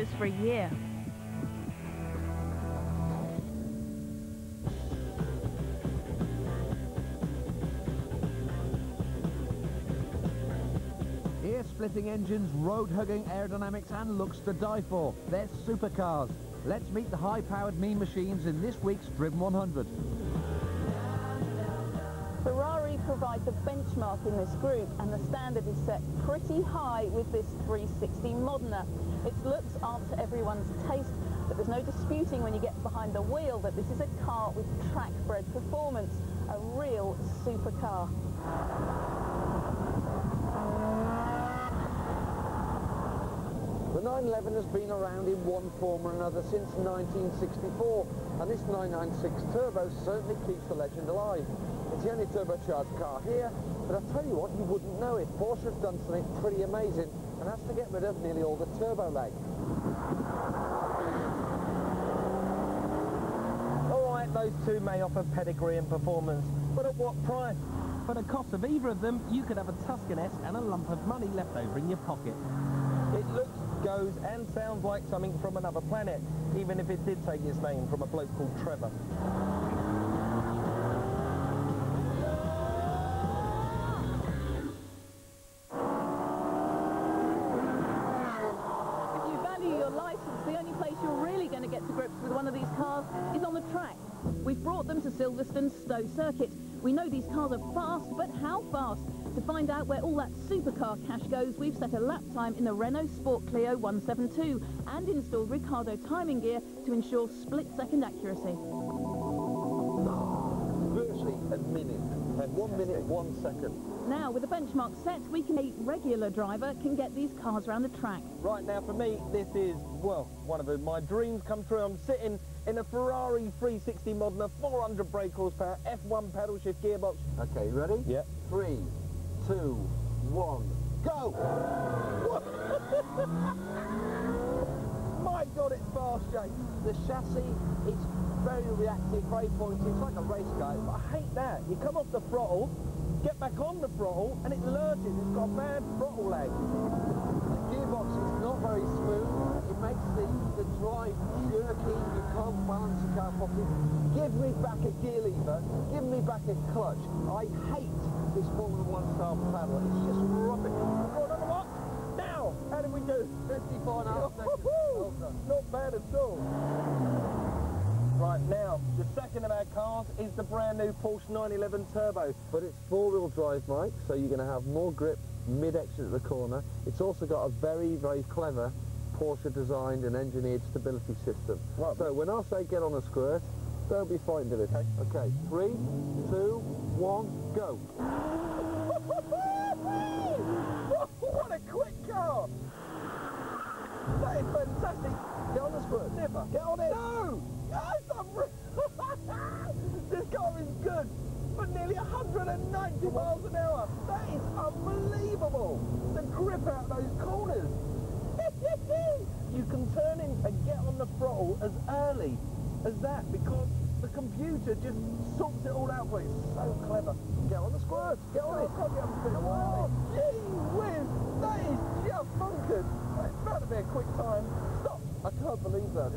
kilometres for a year. Ear-splitting engines, road-hugging aerodynamics and looks to die for. They're supercars. Let's meet the high-powered mean machines in this week's Driven 100. Ferrari provide the benchmark in this group, and the standard is set pretty high with this 360 Modena. Its looks aren't to everyone's taste, but there's no disputing when you get behind the wheel that this is a car with track-bred performance, a real supercar. The 911 has been around in one form or another since 1964, and this 996 Turbo certainly keeps the legend alive. It's the only turbocharged car here, but I'll tell you what, you wouldn't know it. Porsche has done something pretty amazing and has to get rid of nearly all the turbo lag. Alright, those two may offer pedigree and performance, but at what price? For the cost of either of them, you could have a Tuscan S and a lump of money left over in your pocket. It looks, goes and sounds like something from another planet, even if it did take its name from a bloke called Trevor. If you value your licence, the only place you're really going to get to grips with one of these cars is on the track. We've brought them to Silverstone Stowe Circuit. We know these cars are fast, but how fast? To find out where all that supercar cash goes, we've set a lap time in the Renault Sport Clio 172 and installed Ricardo timing gear to ensure split-second accuracy. Virtually a minute, and 1 minute, 1 second. Now, with the benchmark set, a regular driver can get these cars around the track. Right now, for me, this is, well, one of my dreams come true. I'm sitting in a Ferrari 360 Modena, 400 brake horsepower, F1 pedal shift gearbox. Okay, you ready? Yep. 3, 2, 1, go! My God, it's fast, Jake. The chassis, it's very reactive, very pointy, it's like a race car. But I hate that. You come off the throttle, get back on the throttle, and it lurches. It's got bad throttle lag. The gearbox is not very smooth. It makes the drive jerky. You can't balance the car properly. Give me back a gear lever. Give me back a clutch. I hate this Formula 1 style pedal. It's just rubbish. Go another one. Now, how did we do? 54 and a half seconds. Well done. Not bad at all. Right now, the second of our cars is the brand new Porsche 911 Turbo. But it's four-wheel drive, Mike, so you're going to have more grip mid-exit at the corner. It's also got a very, very clever Porsche-designed and engineered stability system. Right. So when I say get on a squirt, don't be frightened of it. Okay, 3, 2, 1, go. What a quick car! That is fantastic. Get on the squirt. Never. Get on it. No! Yes, this car is good, but nearly 190 miles an hour. That is unbelievable. The grip out those corners. You can turn in and get on the throttle as early as that because the computer just sorts it all out for you. So clever. Get on the squirt. Get on it. Come on. Gee whiz. That is just bonkers. It's about to be a quick time. Stop. I can't believe that.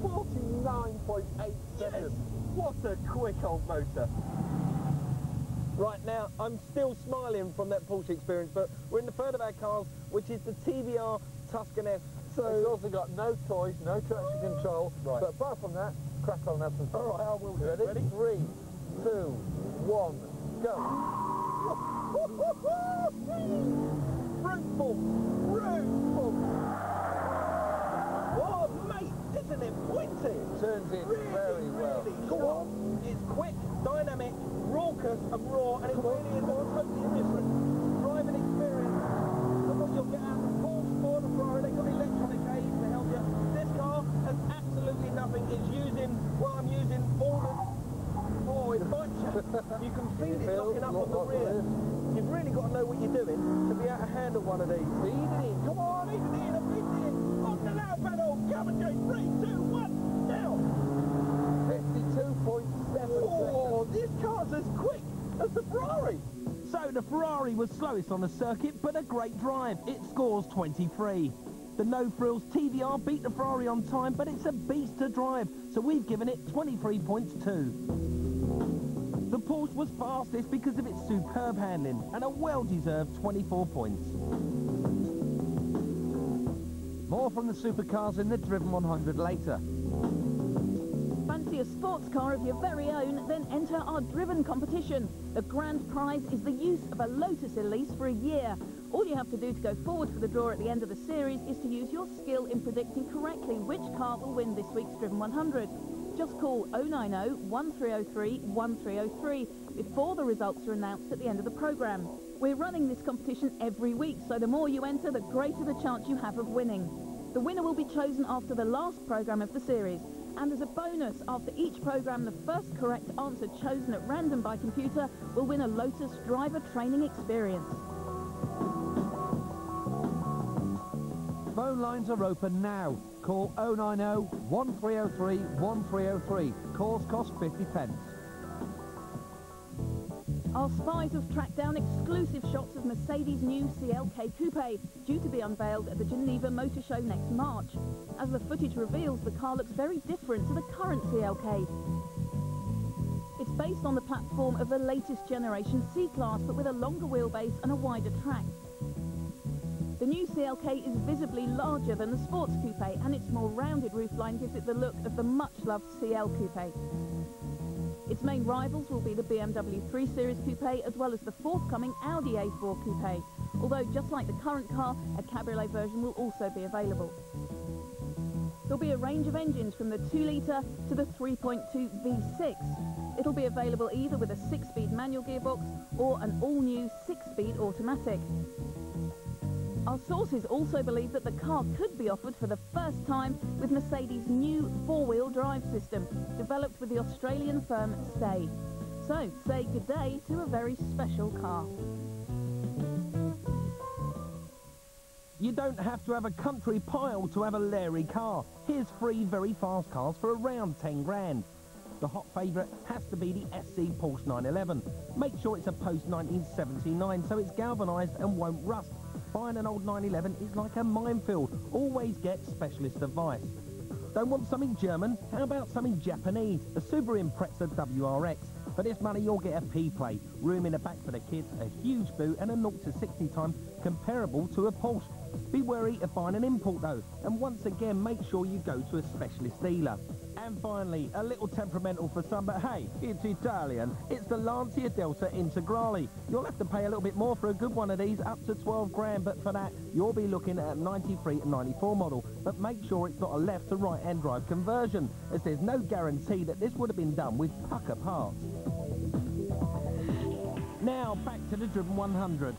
49.8 seconds. What a quick old motor. Right now, I'm still smiling from that Porsche experience, but we're in the third of our cars, which is the TVR Tuscan S. So it's also got no toys, no traction control. Right. But apart from that, crack on and have some fun. All right, I will. Ready? 3, 2, 1, go. Fruitful. Oh, mate, isn't it pointy? Turns in very well. Go on. It's quick, dynamic, raucous and raw, and it really is totally different driving experience than what you'll get out of the Porsche or the Ferrari. They've got electronic aids to help you. This car has absolutely nothing. It's using, well, I'm using all the... Oh, it bites you. You can feel it locking up on the rear. You've really got to know what you're doing to be able to handle one of these. Feed it in. Come on, feed it in. I'm feeding it in. On the loud pedal. Come and go. 3, 2, 1. Now. 52.7 Oh, this car's as quick as the Ferrari. So the Ferrari was slowest on the circuit, but a great drive. It scores 23. The no-frills TVR beat the Ferrari on time, but it's a beast to drive, so we've given it 23 points too. The Porsche was fastest because of its superb handling, and a well-deserved 24 points. More from the supercars in the Driven 100 later. Fancy a sports car of your very own? Then enter our Driven competition. The grand prize is the use of a Lotus Elise for a year. All you have to do to go forward for the draw at the end of the series is to use your skill in predicting correctly which car will win this week's Driven 100. Just call 090 1303 1303 before the results are announced at the end of the programme. We're running this competition every week, so the more you enter, the greater the chance you have of winning. The winner will be chosen after the last programme of the series. And as a bonus, after each programme, the first correct answer chosen at random by computer will win a Lotus driver training experience. Phone lines are open now. Call 090 1303 1303. Calls cost 50 pence. Our spies have tracked down exclusive shots of Mercedes' new CLK Coupe, due to be unveiled at the Geneva Motor Show next March. As the footage reveals, the car looks very different to the current CLK. It's based on the platform of the latest generation C-Class, but with a longer wheelbase and a wider track. The new CLK is visibly larger than the sports coupe, and its more rounded roofline gives it the look of the much-loved CL Coupe. Its main rivals will be the BMW 3 Series Coupe, as well as the forthcoming Audi A4 Coupe, although just like the current car, a cabriolet version will also be available. There'll be a range of engines from the 2-litre to the 3.2 V6. It'll be available either with a 6-speed manual gearbox or an all-new 6-speed automatic. Our sources also believe that the car could be offered for the first time with Mercedes' new 4-wheel drive system, developed with the Australian firm Stay. So, say good day to a very special car. You don't have to have a country pile to have a Larry car. Here's 3 very fast cars for around 10 grand. The hot favourite has to be the SC Porsche 911. Make sure it's a post-1979 so it's galvanised and won't rust. Buying an old 911 is like a minefield. Always get specialist advice. Don't want something German? How about something Japanese? A Subaru Impreza WRX. For this money you'll get a P-plate, room in the back for the kids, a huge boot and a 0 to 60 time comparable to a Porsche. Be wary of buying an import though, and once again make sure you go to a specialist dealer. And finally, a little temperamental for some, but hey, it's Italian. It's the Lancia Delta Integrale. You'll have to pay a little bit more for a good one of these, up to 12 grand, but for that, you'll be looking at a 93 and 94 model. But make sure it's not a left to right-hand drive conversion, as there's no guarantee that this would have been done with pucker parts. Now, back to the Driven 100.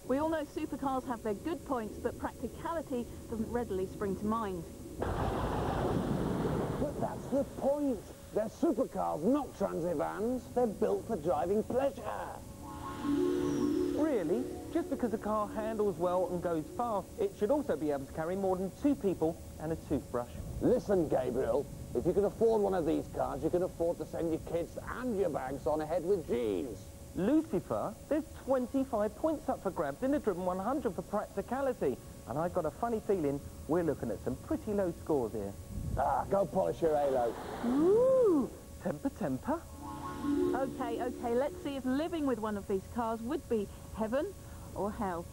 We all know supercars have their good points, but practicality doesn't readily spring to mind. But that's the point. They're supercars, not transit vans. They're built for driving pleasure. Really? Just because a car handles well and goes fast, it should also be able to carry more than 2 people and a toothbrush. Listen, Gabriel, if you can afford one of these cars, you can afford to send your kids and your bags on ahead with jeans. Lucifer, there's 25 points up for grabs in the Driven 100 for practicality. And I've got a funny feeling we're looking at some pretty low scores here. Ah, go polish your halo. Ooh! Temper? Okay, let's see if living with one of these cars would be heaven or hell.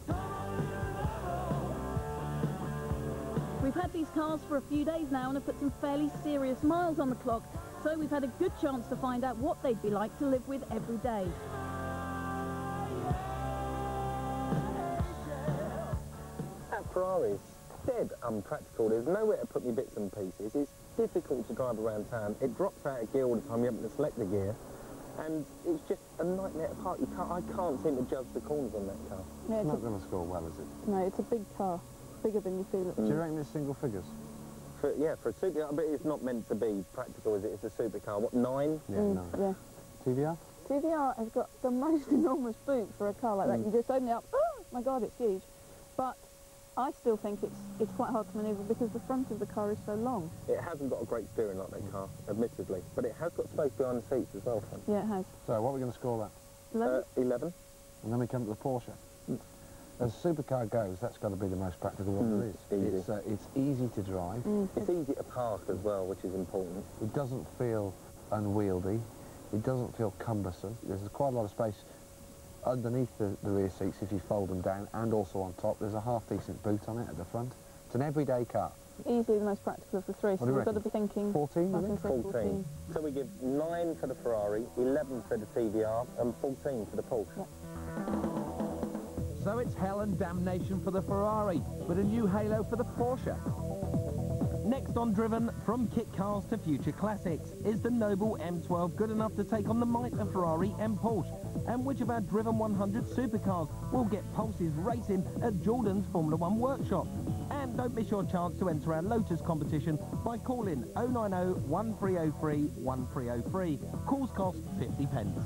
We've had these cars for a few days now and have put some fairly serious miles on the clock, so we've had a good chance to find out what they'd be like to live with every day. That Ferrari's dead unpractical. There's nowhere to put me bits and pieces. It's difficult to drive around town. It drops out of gear all the time. You have to select the gear. And it's just a nightmare to park. I can't seem to judge the corners on that car. Yeah, It's not going to score well, is it? no, it's a big car. Bigger than you feel it. Do you reckon it's single figures? For a supercar, but it's not meant to be practical, is it? It's a supercar. What, 9? Yeah, no. Yeah. TVR? TVR has got the most enormous boot for a car like that. You just open it up, oh my god, it's huge. But I still think it's quite hard to manoeuvre because the front of the car is so long. It hasn't got a great steering like that car, admittedly. But it has got space behind the seats as well, Fran. Yeah, it has. So, what are we going to score that? 11? 11. And then we come to the Porsche. As a supercar goes, that's got to be the most practical one there is. Easy. It's easy to drive. It's easy to park as well, which is important. It doesn't feel unwieldy. It doesn't feel cumbersome. There's quite a lot of space underneath the rear seats if you fold them down, and also on top. There's a half-decent boot on it at the front. It's an everyday car. Easily the most practical of the three, so we've got to be thinking... 14, I I think? think so, 14. So we give 9 for the Ferrari, 11 for the TVR, and 14 for the Porsche. Yep. So it's hell and damnation for the Ferrari, but a new halo for the Porsche. Next on Driven, from kit cars to future classics, is the noble M12 good enough to take on the might of Ferrari and Porsche? And which of our Driven 100 supercars will get pulses racing at Jordan's Formula 1 workshop? And don't miss your chance to enter our Lotus competition by calling 090 1303 1303. Calls cost 50 pence.